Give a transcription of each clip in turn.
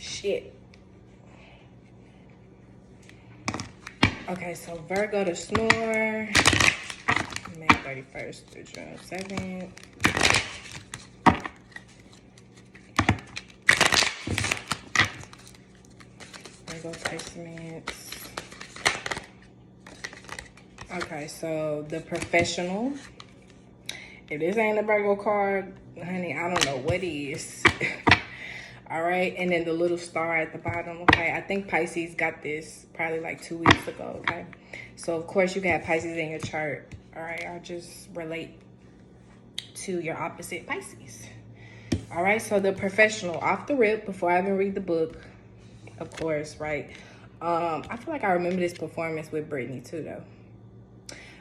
Shit. Okay, so Virgo to snore. May 31st to June 7th. Virgo placements. Okay, so the professional. If this ain't a Virgo card, honey, I don't know what is. All right, and then the little star at the bottom. Okay, I think Pisces got this probably like 2 weeks ago. Okay, so of course you got Pisces in your chart. All right, I'll just relate to your opposite Pisces. All right, so the professional, off the rip, before I even read the book, of course, right? I feel like I remember this performance with Brittany too, though.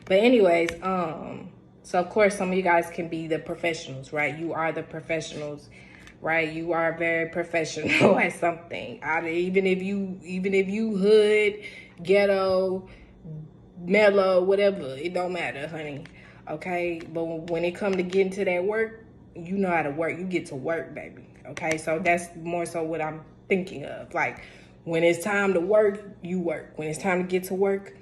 But anyways, so of course some of you guys can be the professionals, right? You are the professionals, right? You are very professional at something. Even if you hood, ghetto, mellow, whatever, it don't matter, honey. Okay, but when it come to getting to that work, you know how to work. You get to work, baby. Okay, so that's more so what I'm thinking of. Like, when it's time to work, you work. When it's time to get to work,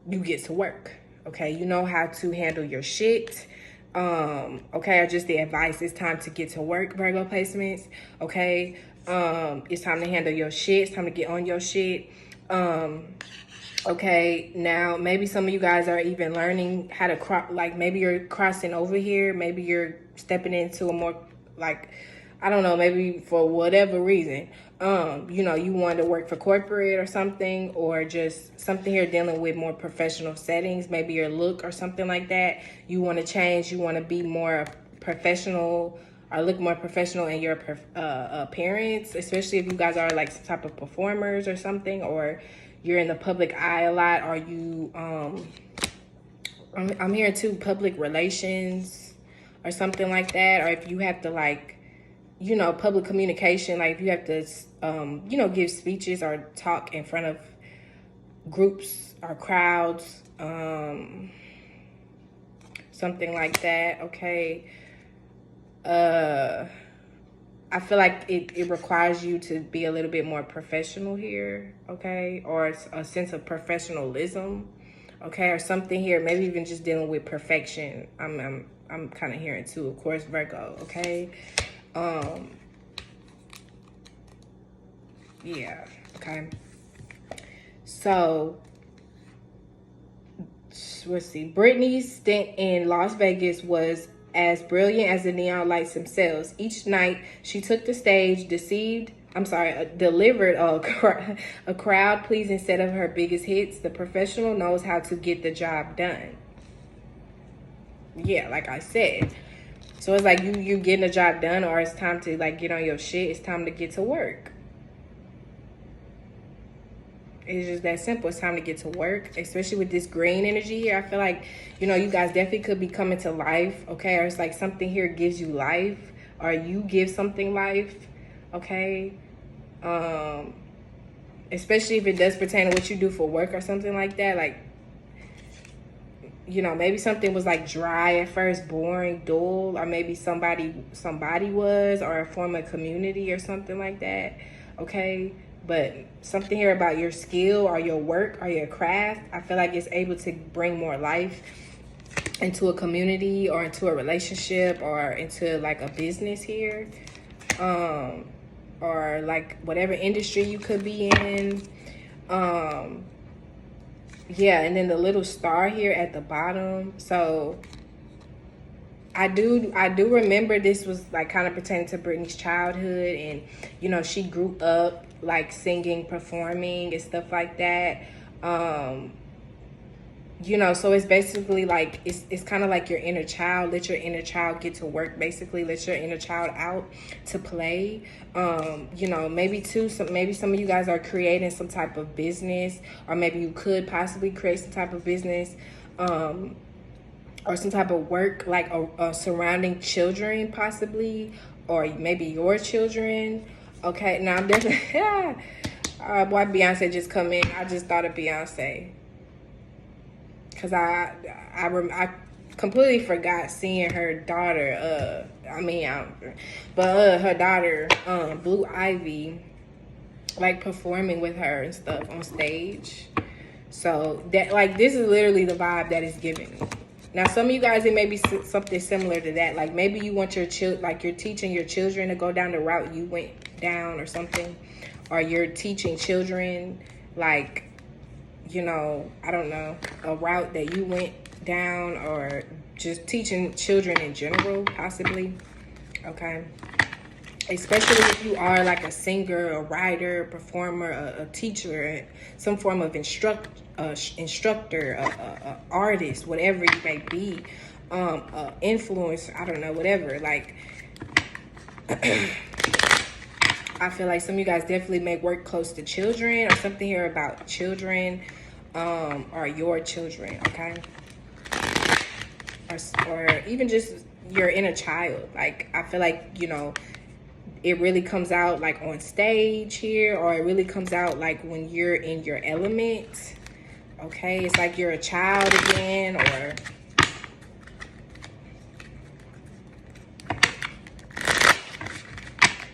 you get to work. Okay, you know how to handle your shit. Okay, or just the advice. It's time to get to work, Virgo placements. Okay, it's time to handle your shit. It's time to get on your shit. Okay, now maybe some of you guys are even learning how to cross. Like, maybe you're crossing over here. Maybe you're stepping into a more, like, I don't know, maybe for whatever reason, you know, you want to work for corporate or something, or just something here dealing with more professional settings, maybe your look or something like that. You want to change, you want to be more professional or look more professional in your appearance, especially if you guys are like some type of performers or something, or you're in the public eye a lot. Are you, I'm hearing too, public relations or something like that, or if you have to, like, you know, public communication, like if you have to, you know, give speeches or talk in front of groups or crowds, something like that. Okay. I feel like it requires you to be a little bit more professional here, okay, or a sense of professionalism, okay, or something here. Maybe even just dealing with perfection. I'm kind of hearing too, of course, Virgo, okay. Yeah, okay. So let's see. Brittany's stint in Las Vegas was as brilliant as the neon lights themselves. Each night she took the stage, delivered a crowd-pleasing set of her biggest hits. The professional knows how to get the job done. Yeah, like I said. So it's like you getting the job done, or it's time to, like, get on your shit. It's time to get to work. It's just that simple. It's time to get to work, especially with this green energy here. I feel like, you know, you guys definitely could be coming to life, okay? Or it's like something here gives you life, or you give something life, okay? Especially if it does pertain to what you do for work or something like that. Like, you know, maybe something was like dry at first, boring, dull, or maybe somebody was, or a form of community or something like that, okay? But something here about your skill or your work or your craft, I feel like it's able to bring more life into a community or into a relationship or into like a business here, or like whatever industry you could be in. Yeah, and then the little star here at the bottom. So I do remember this was like kind of pertaining to Brittany's childhood, and you know, she grew up like singing, performing and stuff like that. You know, so it's basically like it's kind of like your inner child. Let your inner child get to work, basically. Let your inner child out to play. You know, maybe some of you guys are creating some type of business, or maybe you could possibly create some type of business, or some type of work, like surrounding children possibly, or maybe your children. Okay, now I'm definitely boy, Beyonce just come in. I just thought of Beyonce, because I completely forgot seeing her daughter, her daughter, Blue Ivy, like performing with her and stuff on stage. So that, like, this is literally the vibe that is giving me. Now, some of you guys, it may be something similar to that. Like, maybe you want your like, you're teaching your children to go down the route you went down or something. Or you're teaching children, like, you know, I don't know, a route that you went down, or just teaching children in general, possibly. Okay. Especially if you are like a singer, a writer, a performer, a teacher, some form of instructor, artist, whatever you may be, influencer, I don't know, whatever. Like, I feel like some of you guys definitely may work close to children, or something here about children, or your children, okay? Or even just your inner child. Like, I feel like, you know, it really comes out like on stage here, or it really comes out like when you're in your element. Okay, it's like you're a child again, or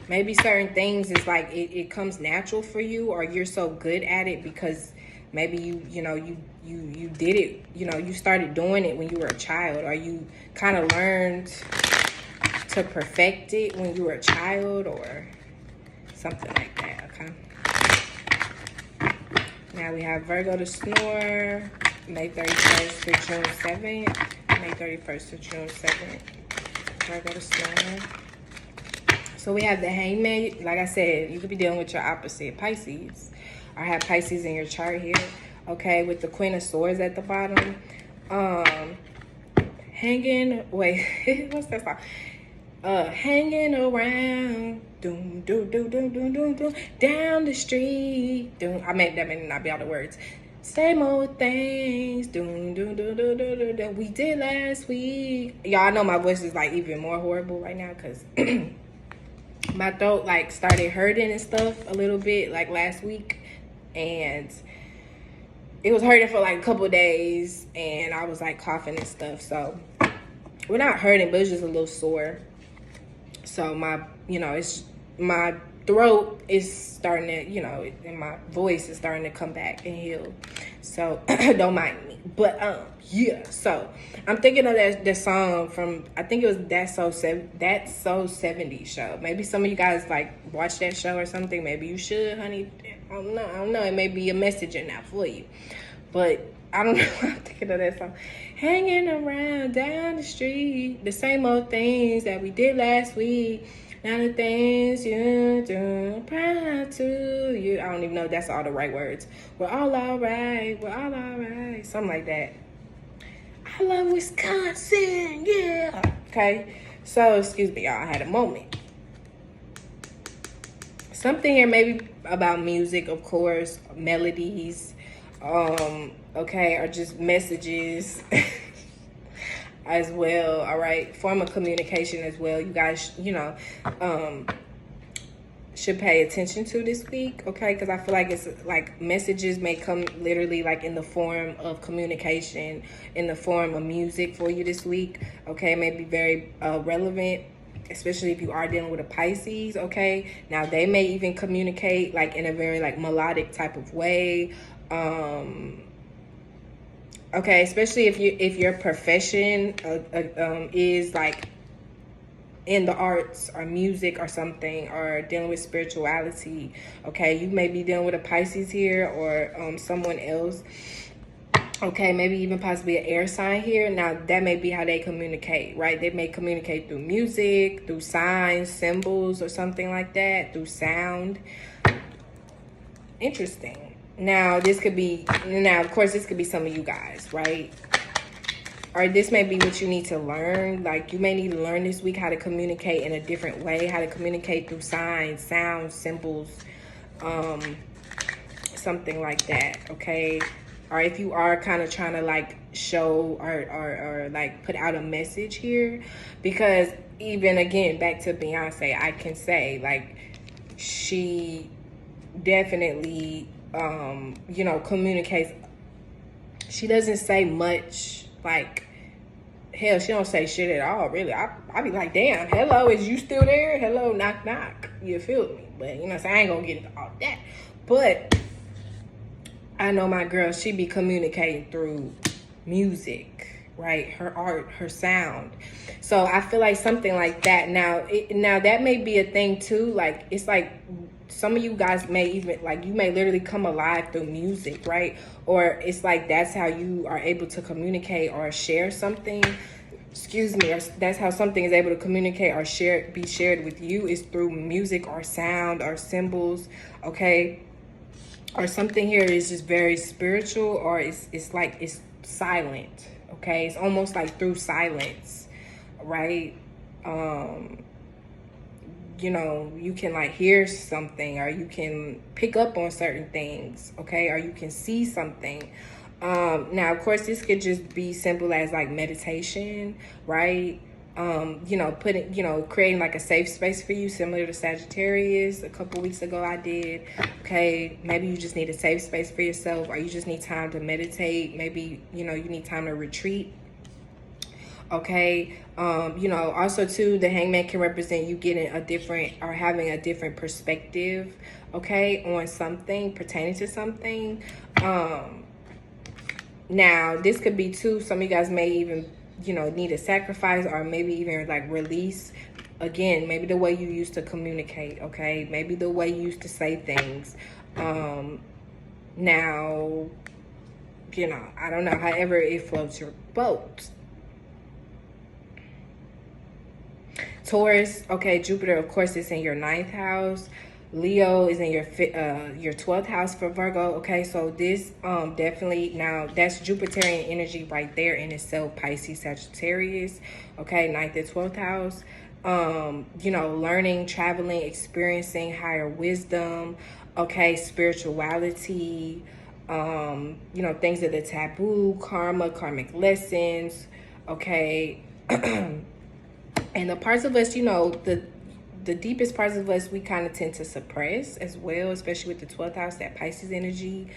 maybe certain things is like it comes natural for you, or you're so good at it because maybe you did it, you know, you started doing it when you were a child, or you kind of learned to perfect it when you were a child, or something like that. Okay, now we have Virgo to snore, May 31st to June 7th. May 31st to June 7th. Virgo to snore. So we have the Hangman. Like I said, you could be dealing with your opposite, Pisces. I have Pisces in your chart here. Okay, with the Queen of Swords at the bottom. What's that song? Hanging around, doom, doom, doom, doom, doom, doom, doom, down the street, doom. That may not be all the words. Same old things, doom, doom, doom, doom, doom, doom, doom, we did last week. Y'all know my voice is like even more horrible right now because my throat like started hurting and stuff a little bit like last week, and it was hurting for like a couple of days, and I was like coughing and stuff. So we're not hurting, but it's just a little sore. So my throat is starting to, you know, and my voice is starting to come back and heal. So don't mind me. But yeah. So I'm thinking of that song from, I think it was That's So 70 show. Maybe some of you guys like watch that show or something. Maybe you should, honey. I don't know. It may be a message in that for you. But I don't know. I'm thinking of that song. Hanging around down the street, the same old things that we did last week. Now the things you do, proud to you. I don't even know if that's all the right words. We're all right. We're all right. Something like that. I love Wisconsin. Yeah. Okay. So, excuse me, y'all. I had a moment. Something here maybe about music, of course, melodies. Okay, or just messages as well. All right, form of communication as well. You guys, you know, should pay attention to this week, okay? Because I feel like it's like messages may come literally like in the form of communication, in the form of music for you this week, okay? It may be very relevant, especially if you are dealing with a Pisces, okay? Now, they may even communicate like in a very like melodic type of way. Okay, especially if your profession is like in the arts or music or something, or dealing with spirituality, okay? You may be dealing with a Pisces here, or someone else, okay? Maybe even possibly an air sign here. Now, that may be how they communicate, right? They may communicate through music, through signs, symbols, or something like that, through sound. Interesting. Now, of course, this could be some of you guys, right? Or this may be what you need to learn. Like, you may need to learn this week how to communicate in a different way, how to communicate through signs, sounds, symbols, something like that, okay? Or if you are kind of trying to like show or like put out a message here, because even again, back to Beyonce, I can say like she definitely you know, communicates. She doesn't say much, like hell, she don't say shit at all, really. I be like, damn, hello, is you still there? Hello, knock, knock. You feel me? But, you know what I'm saying? I ain't gonna get into all that. But I know my girl, she be communicating through music, right? Her art, her sound. So I feel like something like that. Now, now that may be a thing too. Like, it's like some of you guys may even, like, you may literally come alive through music, right? Or it's like that's how you are able to communicate or share something. Excuse me. Or that's how something is able to communicate or be shared with you, is through music or sound or symbols, okay? Or something here is just very spiritual, or it's like it's silent, okay? It's almost like through silence, right? You know, you can like hear something, or you can pick up on certain things, okay? Or you can see something. Now, of course, this could just be simple as like meditation, right? You know, creating like a safe space for you, similar to Sagittarius. A couple weeks ago I did. Okay, maybe you just need a safe space for yourself, or you just need time to meditate. Maybe, you know, you need time to retreat. Okay, you know, also too, the Hangman can represent you getting a different, or having a different perspective, okay, on something, pertaining to something. Now, this could be too, some of you guys may even, you know, need a sacrifice, or maybe even like release. Again, maybe the way you used to communicate, okay? Maybe the way you used to say things. Now, you know, I don't know, however it floats your boat. Taurus, okay, Jupiter, of course, is in your 9th house. Leo is in your 12th house for Virgo. Okay, so this definitely, now that's Jupiterian energy right there in itself. Pisces, Sagittarius, okay, 9th and 12th house. You know, learning, traveling, experiencing higher wisdom, okay, spirituality, you know, things of the taboo, karma, karmic lessons, okay. And the parts of us, you know, the deepest parts of us, we kind of tend to suppress as well, especially with the 12th house, that Pisces energy.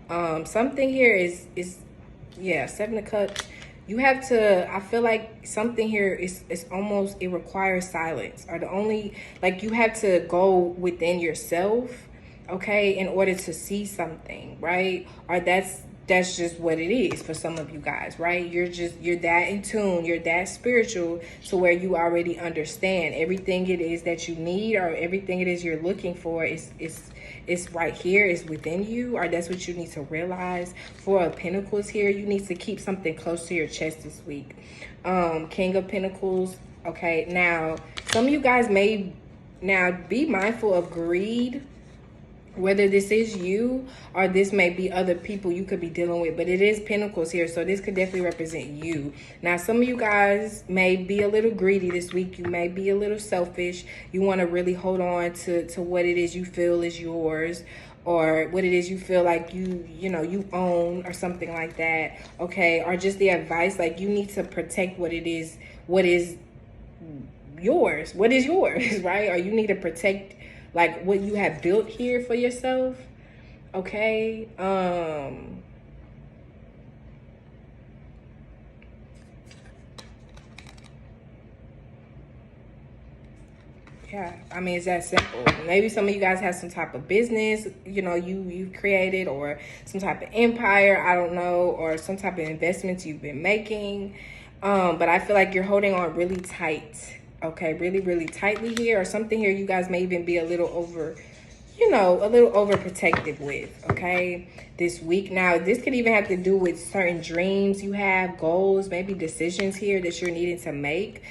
Something here is yeah, 7 of Cups. You have to, I feel like something here is almost, it requires silence, or the only, like, you have to go within yourself, okay, in order to see something, right? Or that's just what it is for some of you guys, right? You're that in tune, you're that spiritual to where you already understand everything it is that you need, or everything it is you're looking for is right here, is within you, or that's what you need to realize. Four of Pentacles here, you need to keep something close to your chest this week. King of Pentacles, okay, now some of you guys may now be mindful of greed, whether this is you or this may be other people you could be dealing with, but it is Pentacles here, so this could definitely represent you. Now, some of you guys may be a little greedy this week. You may be a little selfish. You want to really hold on to what it is you feel is yours, or what it is you feel like you know, you own, or something like that, okay? Or just the advice, like, you need to protect what is yours, right? Or you need to protect, like, what you have built here for yourself, okay? Yeah, I mean, it's that simple. Maybe some of you guys have some type of business, you know, you've created, or some type of empire, I don't know, or some type of investments you've been making. But I feel like you're holding on really tight, okay? Really, really tightly here, or something here you guys may even be a little over, you know, a little overprotective with, okay, this week. Now, this could even have to do with certain dreams you have, goals, maybe decisions here that you're needing to make.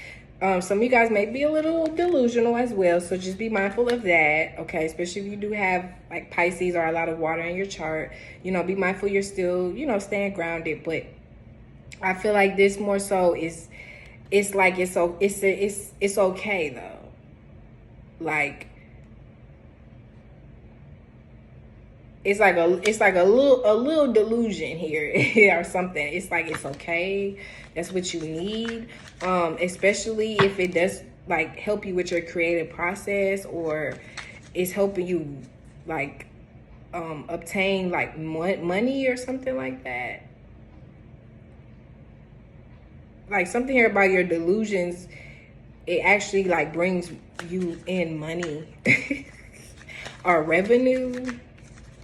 Some of you guys may be a little delusional as well, so just be mindful of that, okay? Especially if you do have like Pisces or a lot of water in your chart, you know, be mindful you're still, you know, staying grounded. But I feel like this more so is, it's like it's okay though. Like, it's like a little delusion here or something. It's like, it's okay. That's what you need. Especially if it does like help you with your creative process, or it's helping you like obtain like money or something like that. like something here about your delusions, it actually like brings you in money or revenue,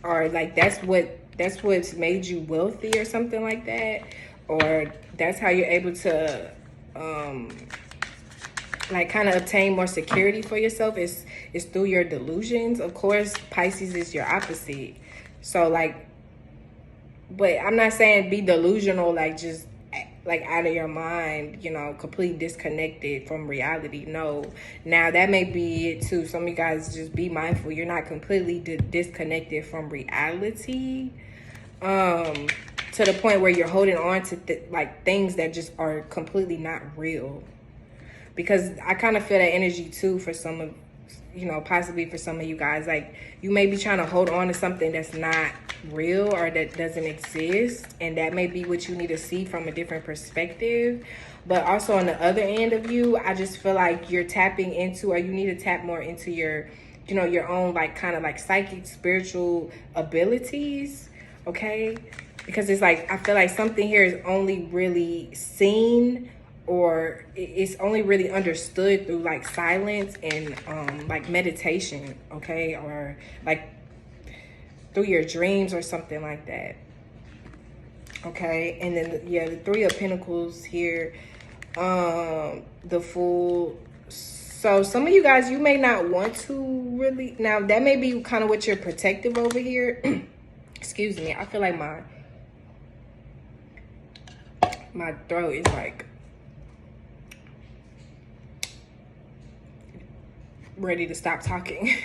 or like that's what's made you wealthy or something like that, or that's how you're able to like kind of obtain more security for yourself is through your delusions. Of course, Pisces is your opposite. So like, but I'm not saying be delusional, like just like out of your mind, you know, completely disconnected from reality. No. Now that may be it too. Some of you guys just be mindful. You're not completely disconnected from reality. To the point where you're holding on to like things that just are completely not real. Because I kind of feel that energy too for some of, you know, possibly for some of you guys. Like you may be trying to hold on to something that's not real or that doesn't exist, and that may be what you need to see from a different perspective. But also on the other end of you, I just feel like you're tapping into, or you need to tap more into your, you know, your own like kind of like psychic spiritual abilities. Okay, because it's like I feel like something here is only really seen, or it's only really understood through like silence and like meditation. Okay, or like through your dreams or something like that. Okay, and then yeah, the Three of Pentacles here, the Fool. So some of you guys, you may not want to really, now that may be kind of what you're protective over here. Excuse me, I feel like my throat is like ready to stop talking.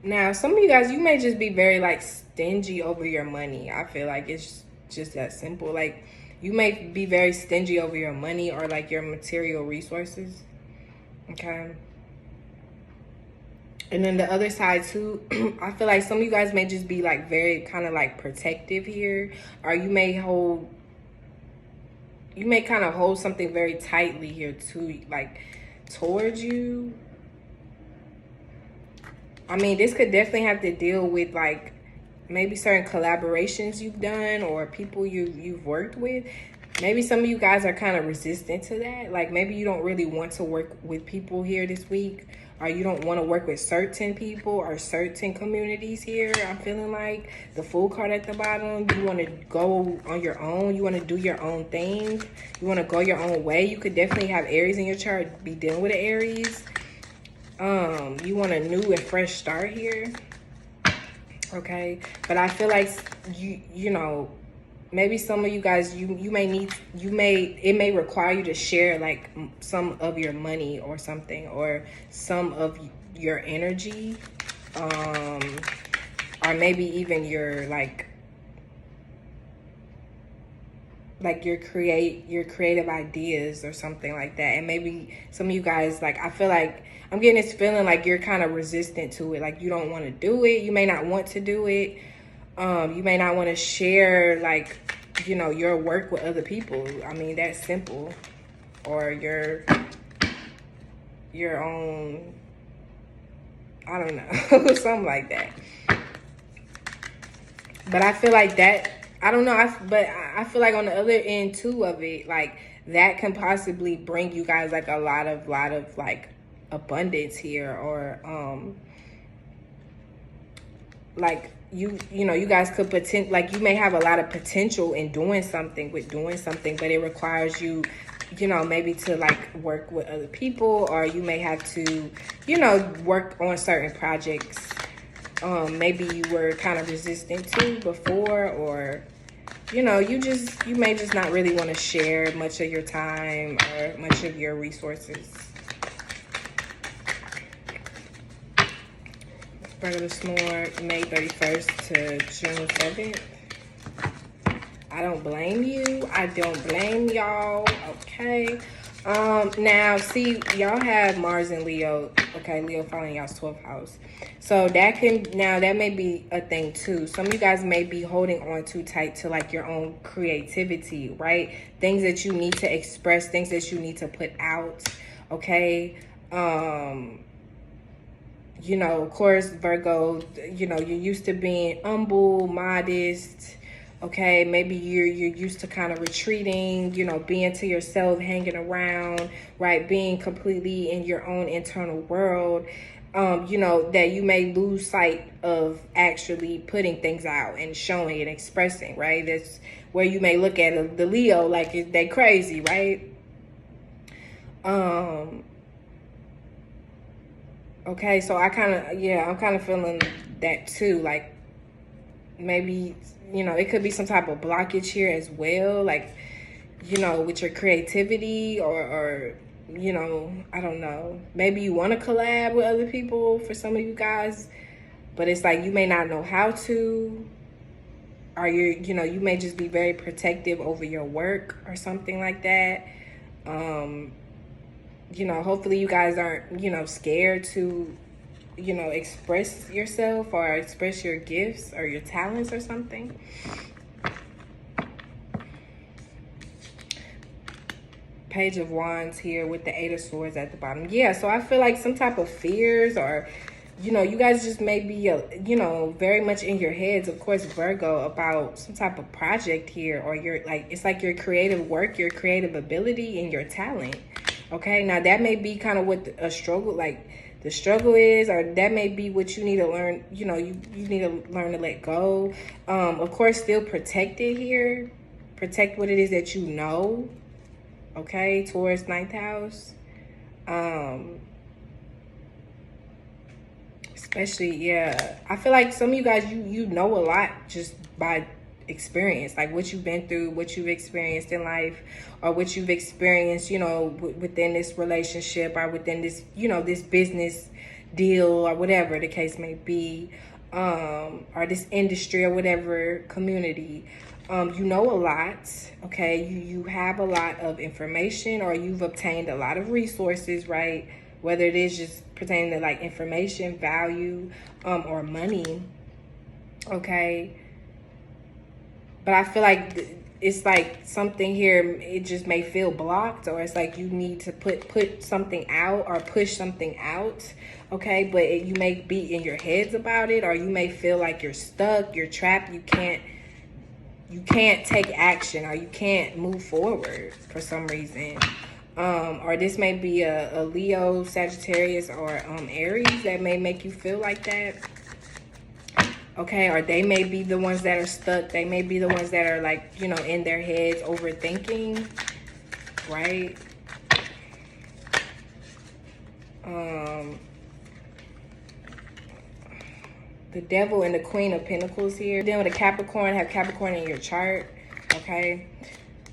Now, some of you guys, you may just be very like stingy over your money. I feel like it's just that simple. Like you may be very stingy over your money or like your material resources. Okay. And then the other side too, I feel like some of you guys may just be like very kind of like protective here, or you may kind of hold something very tightly here too, like towards you. I mean, this could definitely have to deal with like maybe certain collaborations you've done or people you've worked with. Maybe some of you guys are kind of resistant to that. Like maybe you don't really want to work with people here this week, or you don't want to work with certain people or certain communities here. I'm feeling like the Fool card at the bottom. You want to go on your own. You want to do your own thing. You want to go your own way. You could definitely have Aries in your chart, be dealing with an Aries. You want a new and fresh start here. Okay, but I feel like you know, maybe some of you guys, it may require you to share like some of your money or something, or some of your energy, or maybe even your like your creative ideas or something like that. And maybe some of you guys, like I feel like I'm getting this feeling like you're kind of resistant to it. Like you don't want to do it. You may not want to do it. You may not want to share like, you know, your work with other people. I mean, that's simple. Or your own, I don't know, something like that. But I feel like that, I don't know, but I feel like on the other end too of it, like that can possibly bring you guys like a lot of like abundance here, or like you know, you guys could like you may have a lot of potential in doing something, but it requires you, you know, maybe to like work with other people, or you may have to, you know, work on certain projects maybe you were kind of resistant to before, or you know, you may just not really want to share much of your time or much of your resources. Virgo Snore, May 31st to June 7th. I don't blame you. I don't blame y'all. Okay. Now, see, y'all have Mars and Leo. Okay, Leo following y'all's 12th house. So that may be a thing too. Some of you guys may be holding on too tight to like your own creativity, right? Things that you need to express, things that you need to put out. Okay. You know, of course, Virgo, you know, you're used to being humble, modest, Okay, maybe you're used to kind of retreating, you know, being to yourself, hanging around, right? Being completely in your own internal world. You know, that you may lose sight of actually putting things out and showing and expressing, right? That's where you may look at the Leo like they crazy, right? Okay, so I'm kind of feeling that too. Like maybe, you know, it could be some type of blockage here as well. Like, you know, with your creativity or you know, I don't know. Maybe you want to collab with other people for some of you guys, but it's like you may not know how to, or you know, you may just be very protective over your work or something like that. You know, hopefully you guys aren't, you know, scared to, you know, express yourself or express your gifts or your talents or something. Page of Wands here with the Eight of Swords at the bottom. Yeah, so I feel like some type of fears, or, you know, you guys just may be, you know, very much in your heads, of course, Virgo, about some type of project here, or your, like, it's like your creative work, your creative ability, and your talent. Okay, now that may be kind of what a struggle, like the struggle is, or that may be what you need to learn, you know, you need to learn to let go. Of course, still protect it here. Protect what it is that you know. Okay, Taurus, 9th house. Especially, yeah, I feel like some of you guys, you know a lot just by experience, like what you've been through, what you've experienced in life, or what you've experienced, you know, within this relationship, or within this, you know, this business deal, or whatever the case may be, or this industry, or whatever community. You know a lot, okay? You have a lot of information, or you've obtained a lot of resources, right? Whether it is just pertaining to like information, value, or money, okay? But I feel like it's like something here, it just may feel blocked, or it's like you need to put something out or push something out, okay? But you may be in your heads about it, or you may feel like you're stuck, you're trapped, you can't take action, or you can't move forward for some reason. Or this may be a Leo, Sagittarius, or Aries that may make you feel like that. Okay, or they may be the ones that are stuck. They may be the ones that are like, you know, in their heads overthinking, right? The Devil and the Queen of Pentacles here. Then with a Capricorn, have Capricorn in your chart, okay?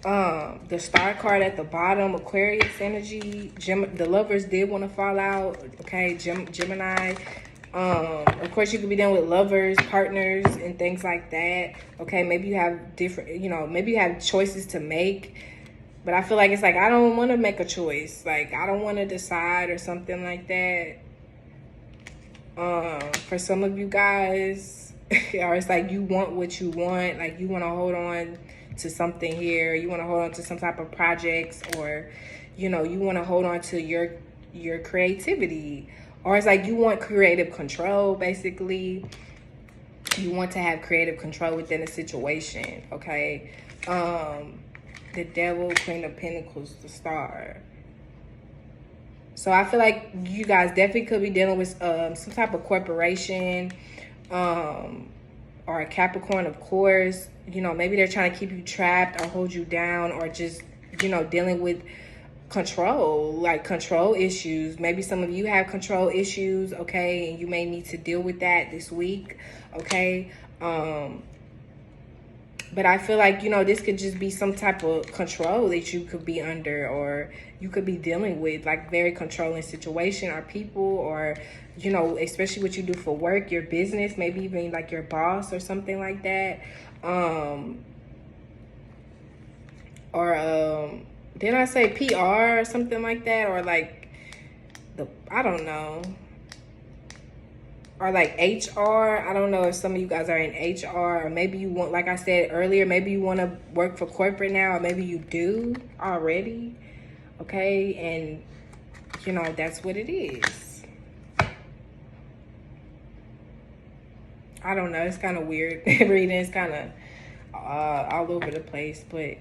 The Star card at the bottom, Aquarius energy. The lovers did want to fall out, okay? Gemini. Of course, you could be dealing with lovers, partners, and things like that, okay? Maybe you have different, you know, maybe you have choices to make, but I feel like it's like, I don't want to make a choice. Like, I don't want to decide or something like that. For some of you guys, or it's like you want what you want, like you want to hold on to something here, you want to hold on to some type of projects, or, you know, you want to hold on to your creativity, or it's like you want creative control. Basically, you want to have creative control within a situation, okay? The Devil, Queen of Pentacles, the Star. So I feel like you guys definitely could be dealing with some type of corporation, or a Capricorn, of course. You know, maybe they're trying to keep you trapped or hold you down, or just, you know, dealing with control, like control issues. Maybe some of you have control issues, okay, and you may need to deal with that this week, okay? But I feel like, you know, this could just be some type of control that you could be under, or you could be dealing with, like very controlling situation or people, or, you know, especially what you do for work, your business, maybe even like your boss or something like that. Did I say PR or something like that? Or like I don't know. Or like HR. I don't know if some of you guys are in HR, or maybe you want, like I said earlier, maybe you want to work for corporate now, or maybe you do already, okay? And, you know, that's what it is. I don't know. It's kind of weird reading. It's kind of all over the place, but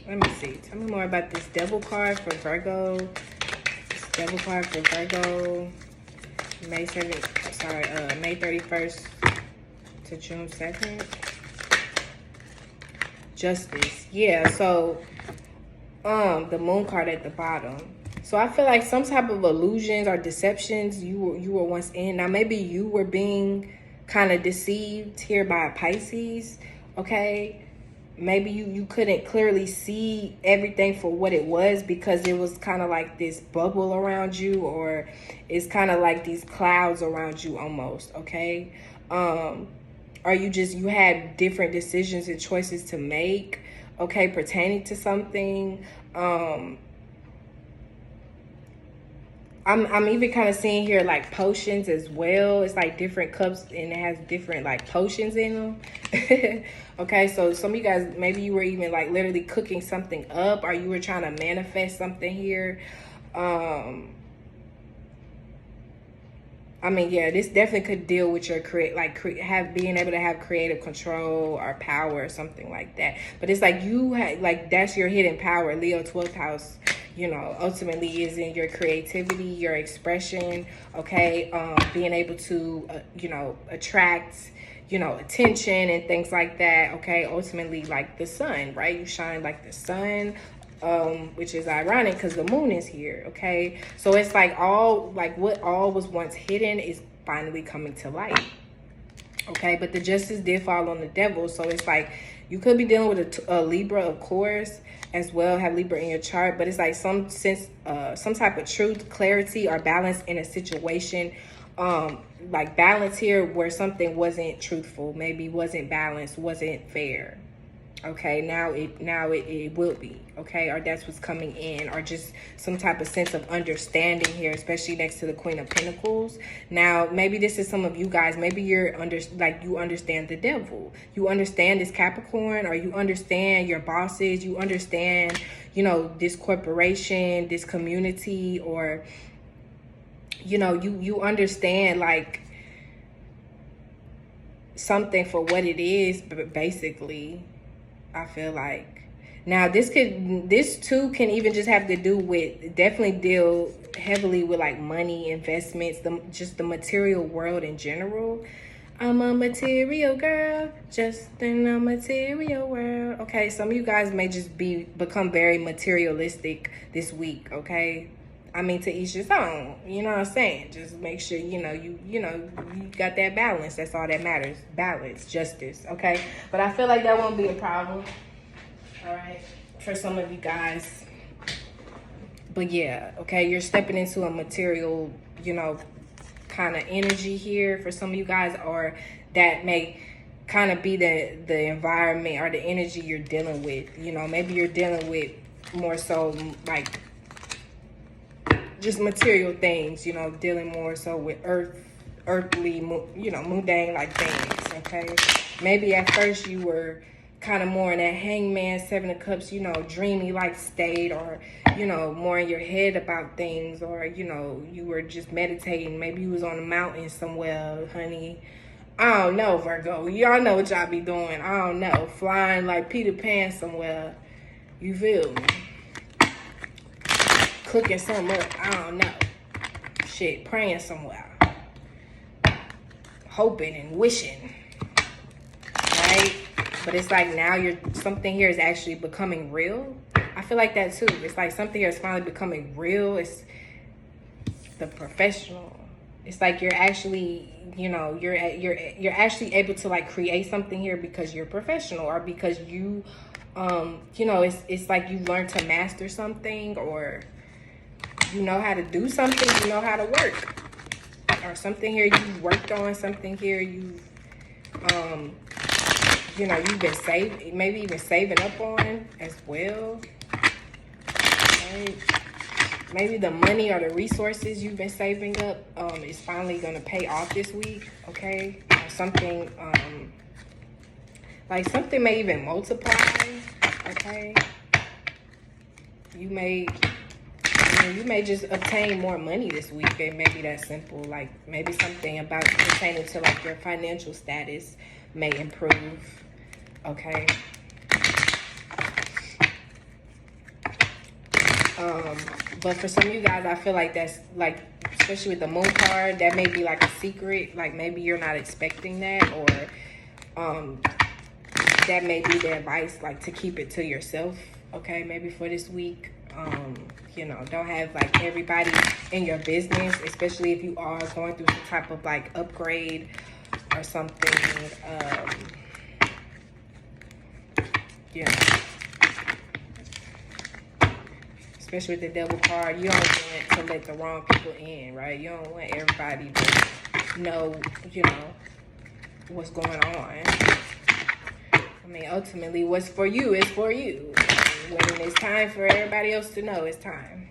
let me see. Tell me more about this Devil card for Virgo. This Devil card for Virgo, May 7th. Sorry, May 31st to June 2nd. Justice. Yeah. So, the Moon card at the bottom. So I feel like some type of illusions or deceptions you were once in. Now maybe you were being kind of deceived here by a Pisces. Okay. Maybe you couldn't clearly see everything for what it was because it was kind of like this bubble around you, or it's kind of like these clouds around you almost, okay? Or you had different decisions and choices to make, okay, pertaining to something. I'm even kind of seeing here like potions as well. It's like different cups and it has different like potions in them. Okay, so some of you guys, maybe you were even like literally cooking something up, or you were trying to manifest something here. I mean, yeah, this definitely could deal with your being able to have creative control or power or something like that. But it's like you had like that's your hidden power. Leo 12th house, you know, ultimately is in your creativity, your expression. Okay, being able to you know, attract, you know, attention and things like that. Okay, ultimately like the sun, right? You shine like the sun. Which is ironic because the moon is here. Okay, so it's like what all was once hidden is finally coming to light. Okay, but the justice did fall on the devil, so it's like you could be dealing with a Libra, of course, as well. Have Libra in your chart, but it's like some type of truth, clarity, or balance in a situation. Like balance here where something wasn't truthful, maybe wasn't balanced, wasn't fair. Okay, now it will be, okay, or that's what's coming in, or just some type of sense of understanding here, especially next to the Queen of Pentacles. Now, maybe this is some of you guys, maybe you understand the devil, you understand this Capricorn, or you understand your bosses, you understand, you know, this corporation, this community, or, you know, you understand like something for what it is, but basically, I feel like now this too can even just have to do with, definitely deal heavily with like money, investments, just the material world in general. I'm a material girl, just in a material world. Okay, some of you guys may just become very materialistic this week. Okay, I mean, to each his own, you know what I'm saying? Just make sure, you know, you got that balance. That's all that matters. Balance, justice, okay? But I feel like that won't be a problem, all right, for some of you guys. But yeah, okay, you're stepping into a material, you know, kind of energy here for some of you guys, or that may kind of be the environment or the energy you're dealing with. You know, maybe you're dealing with more so like just material things, you know, dealing more so with earthly, you know, mundane like things, okay? Maybe at first you were kind of more in that Hangman, Seven of Cups, you know, dreamy like state, or, you know, more in your head about things, or, you know, you were just meditating. Maybe you was on a mountain somewhere, honey. I don't know, Virgo. Y'all know what y'all be doing. I don't know. Flying like Peter Pan somewhere. You feel me? Cooking something up, I don't know. Shit, praying somewhere. Hoping and wishing. Right? But it's like now something here is actually becoming real. I feel like that too. It's like something here is finally becoming real. It's the professional. It's like you're actually, you know, you're actually able to like create something here because you're professional, or because you know, it's like you learned to master something, or you know how to do something, you know how to work, or something here you've worked on, something here you've you know, you've been maybe even saving up on as well, right? Maybe the money or the resources you've been saving up is finally going to pay off this week, okay? Or something like something may even multiply, okay? You may And you may just obtain more money this week. It may be that simple. Like maybe something about pertaining to like your financial status may improve. Okay. But for some of you guys, I feel like that's like, especially with the moon card, that may be like a secret. Like maybe you're not expecting that, or that may be the advice, like to keep it to yourself. Okay, maybe for this week. You know, don't have like everybody in your business, especially if you are going through some type of like upgrade or something. You know, especially with the devil card, you don't want to let the wrong people in, right? You don't want everybody to know, you know, what's going on. I mean, ultimately, what's for you is for you. When it's time for everybody else to know, it's time.